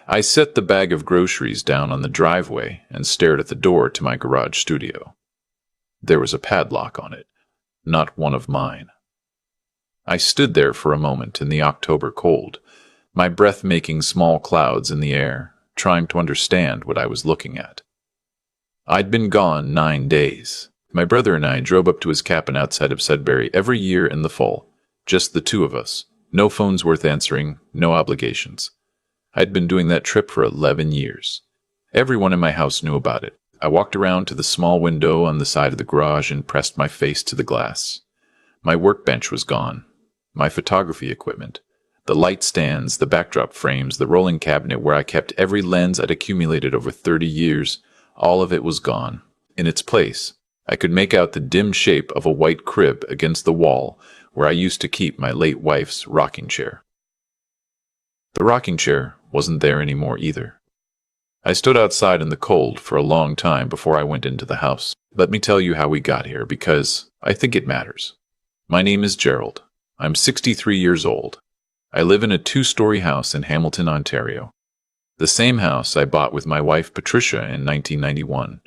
I set the bag of groceries down on the driveway and stared at the door to my garage studio. There was a padlock on it, not one of mine. I stood there for a moment in the October cold, my breath making small clouds in the air, trying to understand what I was looking at. I'd been gone 9 days. My brother and I drove up to his cabin outside of Sudbury every year in the fall, just the two of us, no phones worth answering, no obligations. I'd been doing that trip for 11 years. Everyone in my house knew about it. I walked around to the small window on the side of the garage and pressed my face to the glass. My workbench was gone. My photography equipment. The light stands, the backdrop frames, the rolling cabinet where I kept every lens I'd accumulated over 30 years, all of it was gone. In its place, I could make out the dim shape of a white crib against the wall where I used to keep my late wife's rocking chair. The rocking chair wasn't there anymore either. I stood outside in the cold for a long time before I went into the house. Let me tell you how we got here, because I think it matters. My name is Gerald. I'm 63 years old. I live in a 2-story house in Hamilton, Ontario. The same house I bought with my wife Patricia in 1991.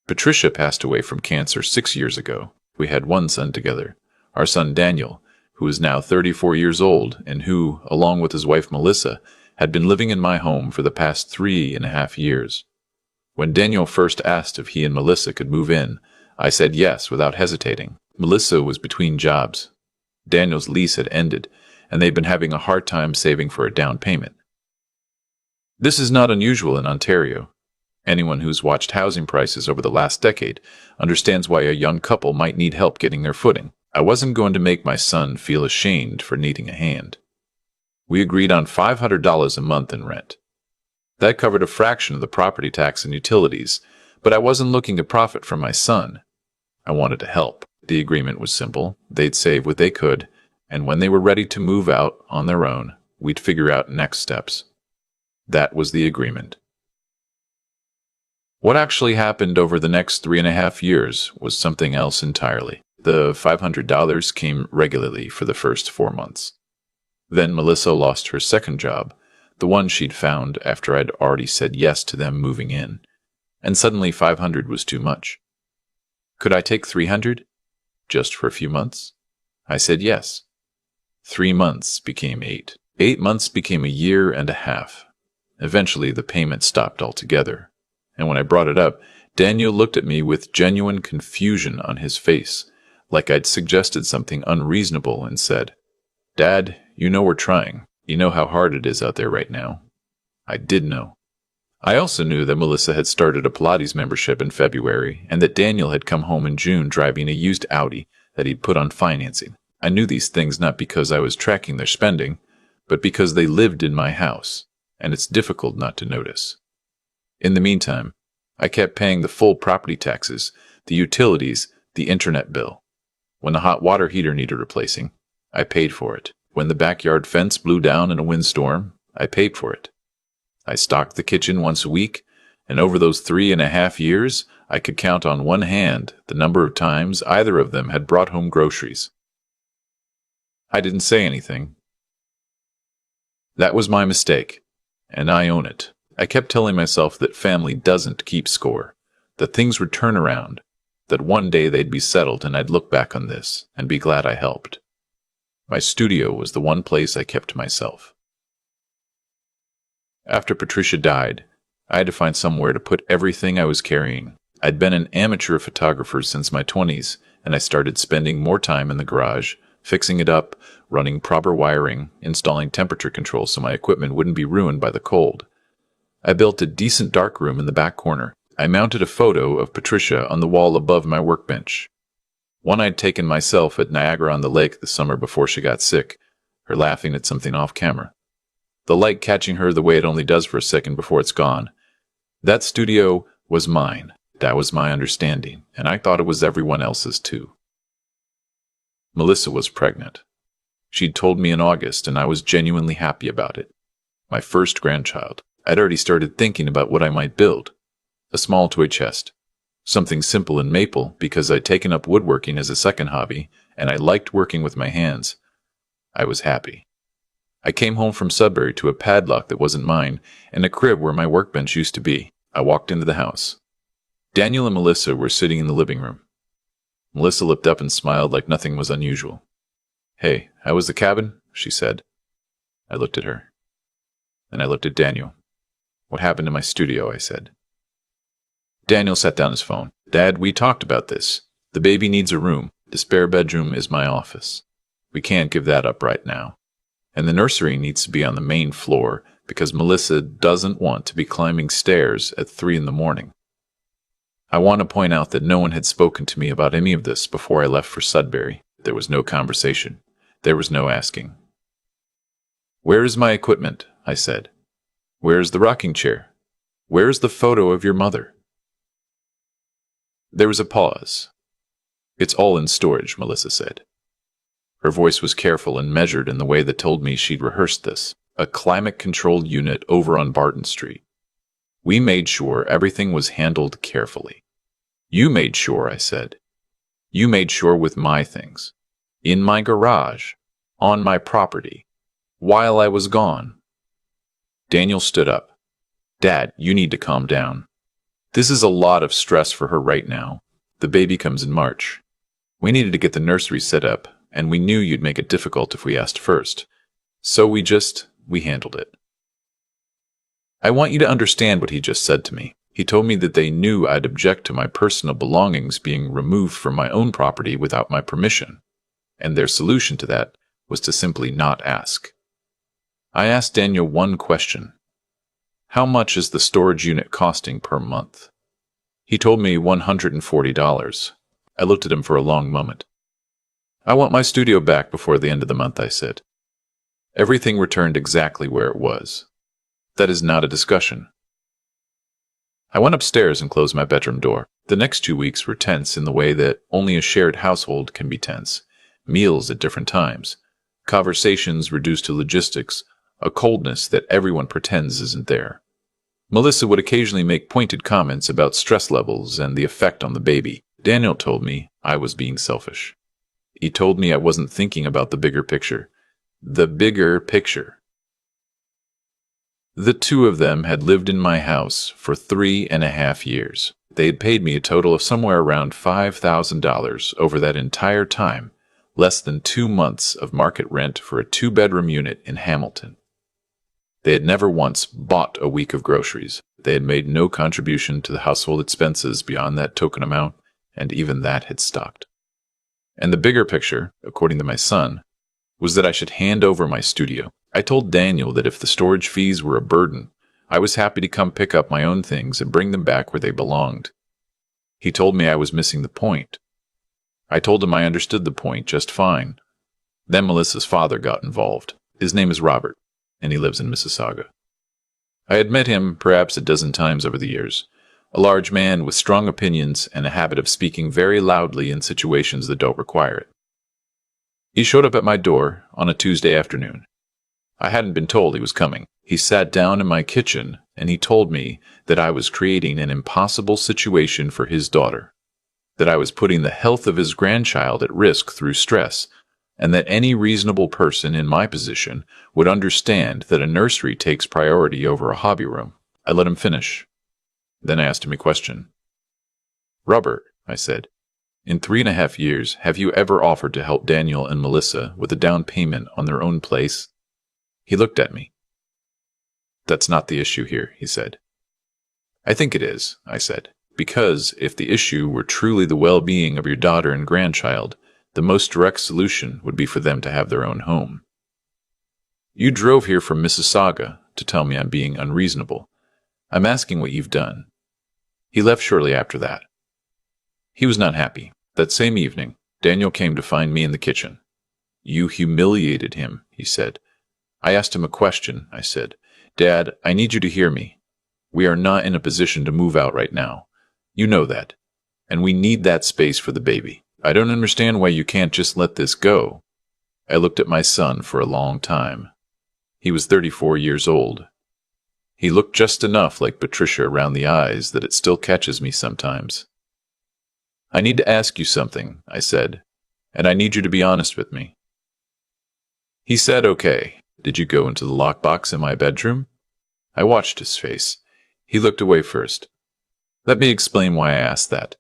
Patricia passed away from cancer 6 years ago. We had one son together, our son Daniel, who is now 34 years old and who, along with his wife Melissa, had been living in my home for the past 3.5 years. When Daniel first asked if he and Melissa could move in, I said yes without hesitating. Melissa was between jobs. Daniel's lease had ended, and they'd been having a hard time saving for a down payment. This is not unusual in Ontario. Anyone who's watched housing prices over the last decade understands why a young couple might need help getting their footing. I wasn't going to make my son feel ashamed for needing a hand. We agreed on $500 a month in rent. That covered a fraction of the property tax and utilities, but I wasn't looking to profit from my son. I wanted to help. The agreement was simple. They'd save what they could, and when they were ready to move out on their own, we'd figure out next steps. That was the agreement. What actually happened over the next 3.5 years was something else entirely. The $500 came regularly for the first 4 months. Then Melissa lost her second job, the one she'd found after I'd already said yes to them moving in, and suddenly $500 was too much. Could I take $300? Just for a few months? I said yes. 3 months became 8. 8 months became 1.5 years. Eventually, the payment stopped altogether, and when I brought it up, Daniel looked at me with genuine confusion on his face, like I'd suggested something unreasonable, and said, "Dad, you know we're trying. You know how hard it is out there right now." I did know. I also knew that Melissa had started a Pilates membership in February, and that Daniel had come home in June driving a used Audi that he'd put on financing. I knew these things not because I was tracking their spending, but because they lived in my house, and it's difficult not to notice. In the meantime, I kept paying the full property taxes, the utilities, the internet bill. When the hot water heater needed replacing, I paid for it. When the backyard fence blew down in a windstorm, I paid for it. I stocked the kitchen once a week, and over those 3.5 years, I could count on one hand the number of times either of them had brought home groceries. I didn't say anything. That was my mistake, and I own it. I kept telling myself that family doesn't keep score, that things would turn around, that one day they'd be settled and I'd look back on this and be glad I helped. My studio was the one place I kept to myself. After Patricia died, I had to find somewhere to put everything I was carrying. I'd been an amateur photographer since my 20s, and I started spending more time in the garage, fixing it up, running proper wiring, installing temperature control so my equipment wouldn't be ruined by the cold. I built a decent darkroom in the back corner. I mounted a photo of Patricia on the wall above my workbench. One I'd taken myself at Niagara-on-the-Lake the summer before she got sick, her laughing at something off camera. The light catching her the way it only does for a second before it's gone. That studio was mine. That was my understanding, and I thought it was everyone else's too. Melissa was pregnant. She'd told me in August, and I was genuinely happy about it. My first grandchild. I'd already started thinking about what I might build. A small toy chest. Something simple and maple because I'd taken up woodworking as a second hobby, and I liked working with my hands. I was happy. I came home from Sudbury to a padlock that wasn't mine and a crib where my workbench used to be. I walked into the house. Daniel and Melissa were sitting in the living room. Melissa looked up and smiled like nothing was unusual. "Hey, how was the cabin?" she said. I looked at her. Then I looked at Daniel. "What happened to my studio?" I said. Daniel set down his phone. "Dad, we talked about this. The baby needs a room. The spare bedroom is my office. We can't give that up right now. And the nursery needs to be on the main floor because Melissa doesn't want to be climbing stairs at 3 in the morning. I want to point out that no one had spoken to me about any of this before I left for Sudbury. There was no conversation. There was no asking. "Where is my equipment?" I said. "Where is the rocking chair? Where is the photo of your mother?" There was a pause. "It's all in storage," Melissa said. Her voice was careful and measured in the way that told me she'd rehearsed this. A climate-controlled unit over on Barton Street. We made sure everything was handled carefully. "You made sure," I said. "You made sure with my things. In my garage. On my property. While I was gone." Daniel stood up. "Dad, you need to calm down. This is a lot of stress for her right now. The baby comes in March. We needed to get the nursery set up, and we knew you'd make it difficult if we asked first. So we handled it." I want you to understand what he just said to me. He told me that they knew I'd object to my personal belongings being removed from my own property without my permission, and their solution to that was to simply not ask. I asked Daniel one question. "How much is the storage unit costing per month?" He told me $140. I looked at him for a long moment. "I want my studio back before the end of the month," I said. Everything returned exactly where it was. That is not a discussion. I went upstairs and closed my bedroom door. The next 2 weeks were tense in the way that only a shared household can be tense. Meals at different times. Conversations reduced to logistics. A coldness that everyone pretends isn't there. Melissa would occasionally make pointed comments about stress levels and the effect on the baby. Daniel told me I was being selfish. He told me I wasn't thinking about the bigger picture. The bigger picture. The two of them had lived in my house for 3.5 years. They had paid me a total of somewhere around $5,000 over that entire time, less than 2 months of market rent for a 2-bedroom unit in Hamilton. They had never once bought a week of groceries. They had made no contribution to the household expenses beyond that token amount, and even that had stopped. And the bigger picture, according to my son, was that I should hand over my studio. I told Daniel that if the storage fees were a burden, I was happy to come pick up my own things and bring them back where they belonged. He told me I was missing the point. I told him I understood the point just fine. Then Melissa's father got involved. His name is Robert, and he lives in Mississauga. I had met him perhaps a dozen times over the years. A large man with strong opinions and a habit of speaking very loudly in situations that don't require it. He showed up at my door on a Tuesday afternoon. I hadn't been told he was coming. He sat down in my kitchen and he told me that I was creating an impossible situation for his daughter, that I was putting the health of his grandchild at risk through stress, and that any reasonable person in my position would understand that a nursery takes priority over a hobby room. I let him finish. Then I asked him a question. "Robert," I said, "in 3.5 years, have you ever offered to help Daniel and Melissa with a down payment on their own place?" He looked at me. "That's not the issue here," he said. "I think it is," I said, "because if the issue were truly the well-being of your daughter and grandchild, the most direct solution would be for them to have their own home. You drove here from Mississauga to tell me I'm being unreasonable. I'm asking what you've done." He left shortly after that. He was not happy. That same evening, Daniel came to find me in the kitchen. "You humiliated him," he said. I asked him a question. I said, "Dad, I need you to hear me. We are not in a position to move out right now. You know that. And we need that space for the baby. I don't understand why you can't just let this go." I looked at my son for a long time. He was 34 years old. He looked just enough like Patricia around the eyes that it still catches me sometimes. "I need to ask you something," I said, "and I need you to be honest with me." He said, "Okay." Did you go into the lockbox in my bedroom? I watched his face. He looked away first. Let me explain why I asked that.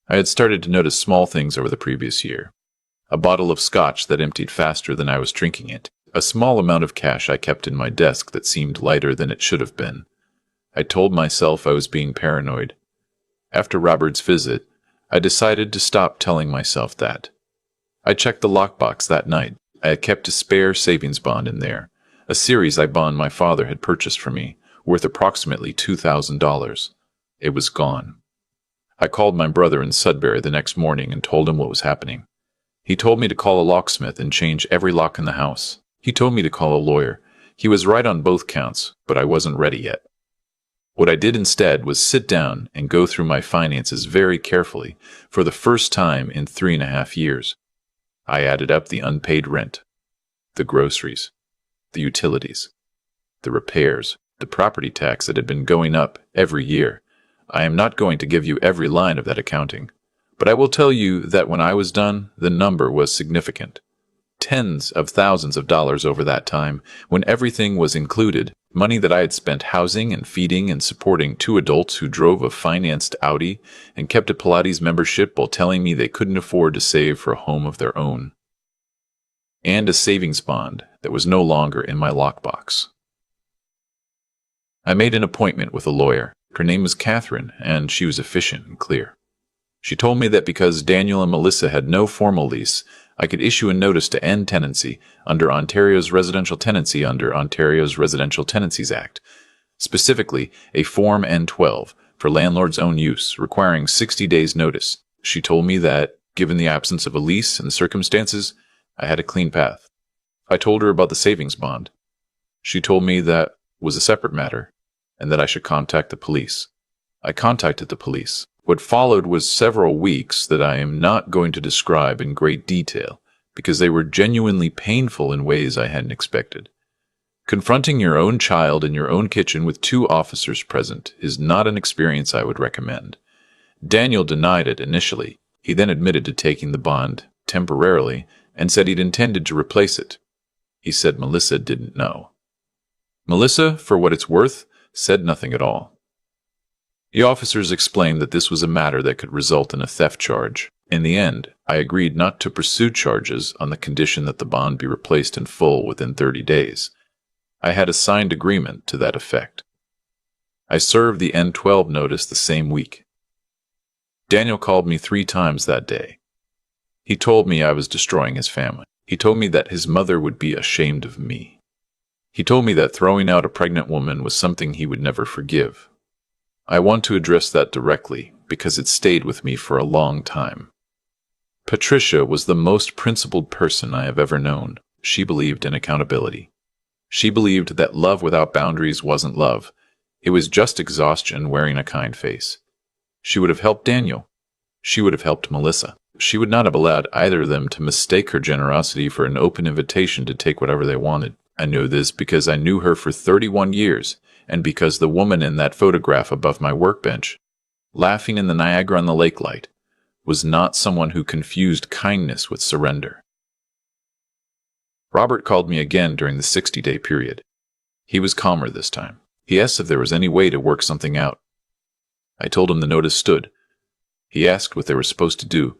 I had started to notice small things over the previous year. A bottle of scotch that emptied faster than I was drinking it. A small amount of cash I kept in my desk that seemed lighter than it should have been. I told myself I was being paranoid. After Robert's visit, I decided to stop telling myself that. I checked the lockbox that night. I had kept a spare savings bond in there, a series I bond my father had purchased for me, worth approximately $2,000. It was gone. I called my brother in Sudbury the next morning and told him what was happening. He told me to call a locksmith and change every lock in the house. He told me to call a lawyer. He was right on both counts, but I wasn't ready yet. What I did instead was sit down and go through my finances very carefully for the first time in 3.5 years. I added up the unpaid rent, the groceries, the utilities, the repairs, the property tax that had been going up every year. I am not going to give you every line of that accounting, but I will tell you that when I was done, the number was significant. Tens of thousands of dollars over that time, when everything was included, money that I had spent housing and feeding and supporting 2 adults who drove a financed Audi and kept a Pilates membership while telling me they couldn't afford to save for a home of their own. And a savings bond that was no longer in my lockbox. I made an appointment with a lawyer. Her name was Catherine, and she was efficient and clear. She told me that because Daniel and Melissa had no formal lease, I could issue a notice to end tenancy under Ontario's Residential Tenancy Act, specifically a Form N12 for landlord's own use, requiring 60 days' notice. She told me that, given the absence of a lease and the circumstances, I had a clean path. I told her about the savings bond. She told me that was a separate matter, and that I should contact the police. I contacted the police. What followed was several weeks that I am not going to describe in great detail, because they were genuinely painful in ways I hadn't expected. Confronting your own child in your own kitchen with 2 officers present is not an experience I would recommend. Daniel denied it initially. He then admitted to taking the bond temporarily and said he'd intended to replace it. He said Melissa didn't know. Melissa, for what it's worth, said nothing at all. The officers explained that this was a matter that could result in a theft charge. In the end, I agreed not to pursue charges on the condition that the bond be replaced in full within 30 days. I had a signed agreement to that effect. I served the N12 notice the same week. Daniel called me 3 times that day. He told me I was destroying his family. He told me that his mother would be ashamed of me. He told me that throwing out a pregnant woman was something he would never forgive. I want to address that directly because it stayed with me for a long time. Patricia was the most principled person I have ever known. She believed in accountability. She believed that love without boundaries wasn't love. It was just exhaustion wearing a kind face. She would have helped Daniel. She would have helped Melissa. She would not have allowed either of them to mistake her generosity for an open invitation to take whatever they wanted. I knew this because I knew her for 31 years, and because the woman in that photograph above my workbench, laughing in the Niagara-on-the-Lake light, was not someone who confused kindness with surrender. Robert called me again during the 60-day period. He was calmer this time. He asked if there was any way to work something out. I told him the notice stood. He asked what they were supposed to do.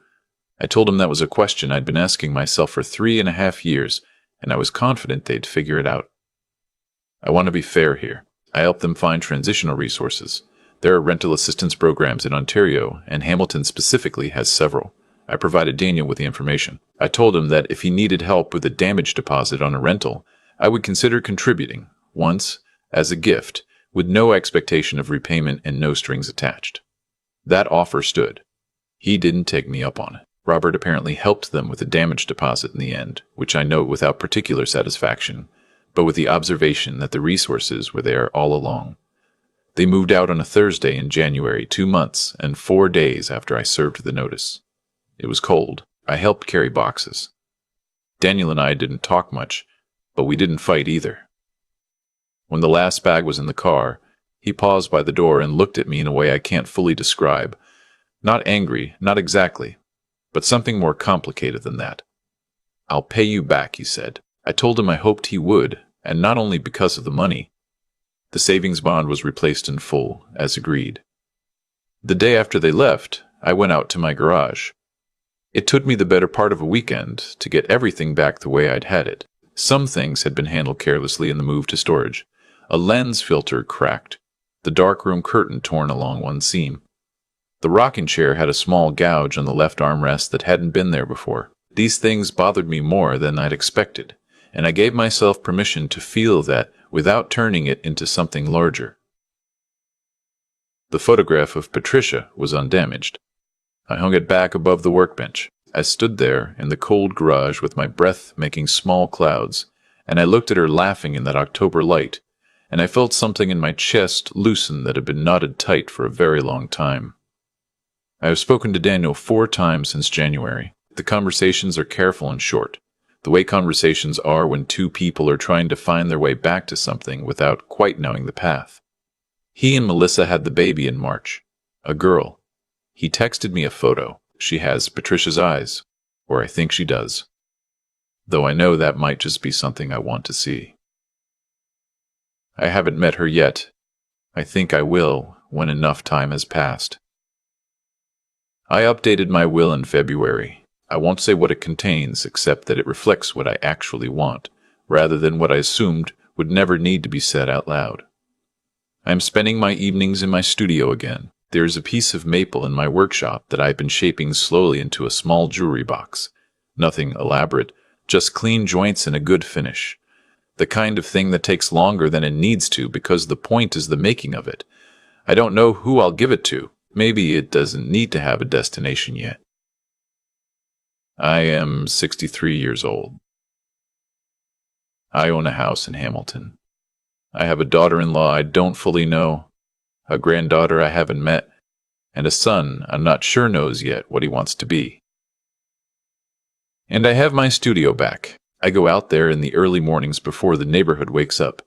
I told him that was a question I'd been asking myself for 3.5 years, and I was confident they'd figure it out. I want to be fair here. I helped them find transitional resources. There are rental assistance programs in Ontario, and Hamilton specifically has several. I provided Daniel with the information. I told him that if he needed help with a damage deposit on a rental, I would consider contributing, once, as a gift, with no expectation of repayment and no strings attached. That offer stood. He didn't take me up on it. Robert apparently helped them with a damage deposit in the end, which I note without particular satisfaction, but with the observation that the resources were there all along. They moved out on a Thursday in January, 2 months and 4 days after I served the notice. It was cold. I helped carry boxes. Daniel and I didn't talk much, but we didn't fight either. When the last bag was in the car, he paused by the door and looked at me in a way I can't fully describe. Not angry, not exactly, but something more complicated than that. "I'll pay you back," he said. I told him I hoped he would, and not only because of the money. The savings bond was replaced in full, as agreed. The day after they left, I went out to my garage. It took me the better part of a weekend to get everything back the way I'd had it. Some things had been handled carelessly in the move to storage. A lens filter cracked, the darkroom curtain torn along one seam. The rocking chair had a small gouge on the left armrest that hadn't been there before. These things bothered me more than I'd expected, and I gave myself permission to feel that without turning it into something larger. The photograph of Patricia was undamaged. I hung it back above the workbench. I stood there in the cold garage with my breath making small clouds, and I looked at her laughing in that October light, and I felt something in my chest loosen that had been knotted tight for a very long time. I have spoken to Daniel 4 times since January. The conversations are careful and short, the way conversations are when two people are trying to find their way back to something without quite knowing the path. He and Melissa had the baby in March, a girl. He texted me a photo. She has Patricia's eyes, or I think she does, though I know that might just be something I want to see. I haven't met her yet. I think I will when enough time has passed. I updated my will in February. I won't say what it contains, except that it reflects what I actually want, rather than what I assumed would never need to be said out loud. I am spending my evenings in my studio again. There is a piece of maple in my workshop that I've been shaping slowly into a small jewelry box. Nothing elaborate, just clean joints and a good finish. The kind of thing that takes longer than it needs to because the point is the making of it. I don't know who I'll give it to. Maybe it doesn't need to have a destination yet. I am 63 years old. I own a house in Hamilton. I have a daughter-in-law I don't fully know, a granddaughter I haven't met, and a son I'm not sure knows yet what he wants to be. And I have my studio back. I go out there in the early mornings before the neighborhood wakes up,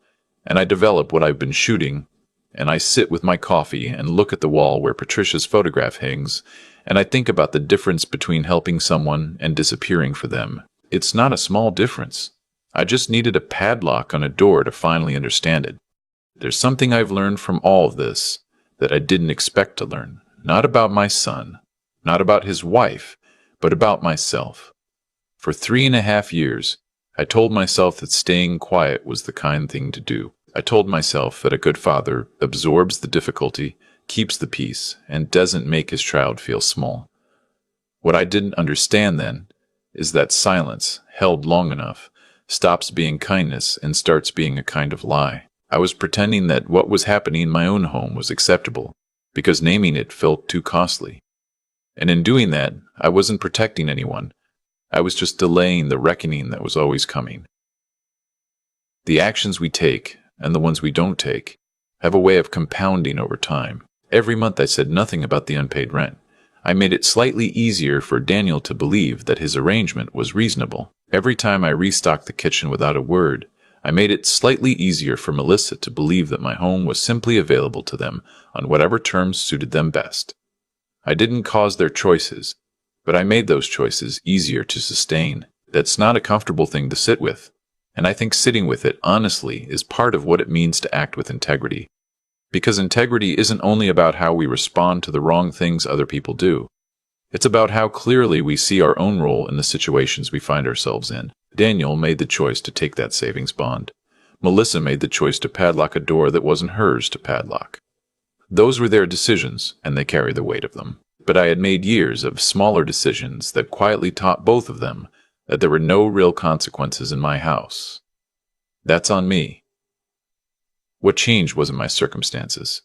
and I develop what I've been shooting, and I sit with my coffee and look at the wall where Patricia's photograph hangs, and I think about the difference between helping someone and disappearing for them. It's not a small difference. I just needed a padlock on a door to finally understand it. There's something I've learned from all of this that I didn't expect to learn. Not about my son, not about his wife, but about myself. For 3.5 years, I told myself that staying quiet was the kind thing to do. I told myself that a good father absorbs the difficulty, keeps the peace, and doesn't make his child feel small. What I didn't understand then is that silence, held long enough, stops being kindness and starts being a kind of lie. I was pretending that what was happening in my own home was acceptable, because naming it felt too costly. And in doing that, I wasn't protecting anyone. I was just delaying the reckoning that was always coming. The actions we take, and the ones we don't take, have a way of compounding over time. Every month I said nothing about the unpaid rent. I made it slightly easier for Daniel to believe that his arrangement was reasonable. Every time I restocked the kitchen without a word, I made it slightly easier for Melissa to believe that my home was simply available to them on whatever terms suited them best. I didn't cause their choices, but I made those choices easier to sustain. That's not a comfortable thing to sit with, and I think sitting with it honestly is part of what it means to act with integrity. Because integrity isn't only about how we respond to the wrong things other people do. It's about how clearly we see our own role in the situations we find ourselves in. Daniel made the choice to take that savings bond. Melissa made the choice to padlock a door that wasn't hers to padlock. Those were their decisions, and they carry the weight of them. But I had made years of smaller decisions that quietly taught both of them that there were no real consequences in my house. That's on me. What changed wasn't my circumstances.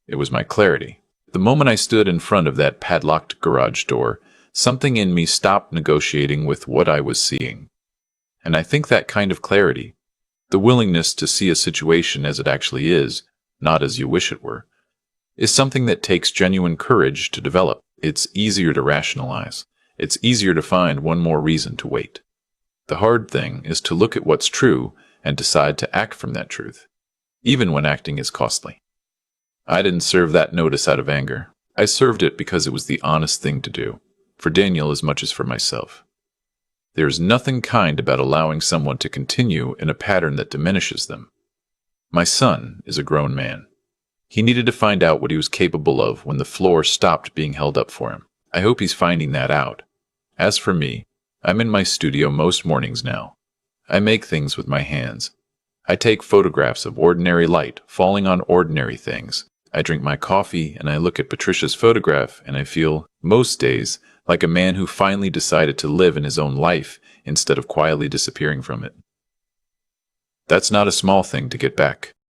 It was my clarity. The moment I stood in front of that padlocked garage door, something in me stopped negotiating with what I was seeing. And I think that kind of clarity, the willingness to see a situation as it actually is, not as you wish it were, is something that takes genuine courage to develop. It's easier to rationalize. It's easier to find one more reason to wait. The hard thing is to look at what's true and decide to act from that truth, even when acting is costly. I didn't serve that notice out of anger. I served it because it was the honest thing to do, for Daniel as much as for myself. There is nothing kind about allowing someone to continue in a pattern that diminishes them. My son is a grown man. He needed to find out what he was capable of when the floor stopped being held up for him. I hope he's finding that out. As for me, I'm in my studio most mornings now. I make things with my hands. I take photographs of ordinary light falling on ordinary things. I drink my coffee and I look at Patricia's photograph and I feel, most days, like a man who finally decided to live in his own life instead of quietly disappearing from it. That's not a small thing to get back.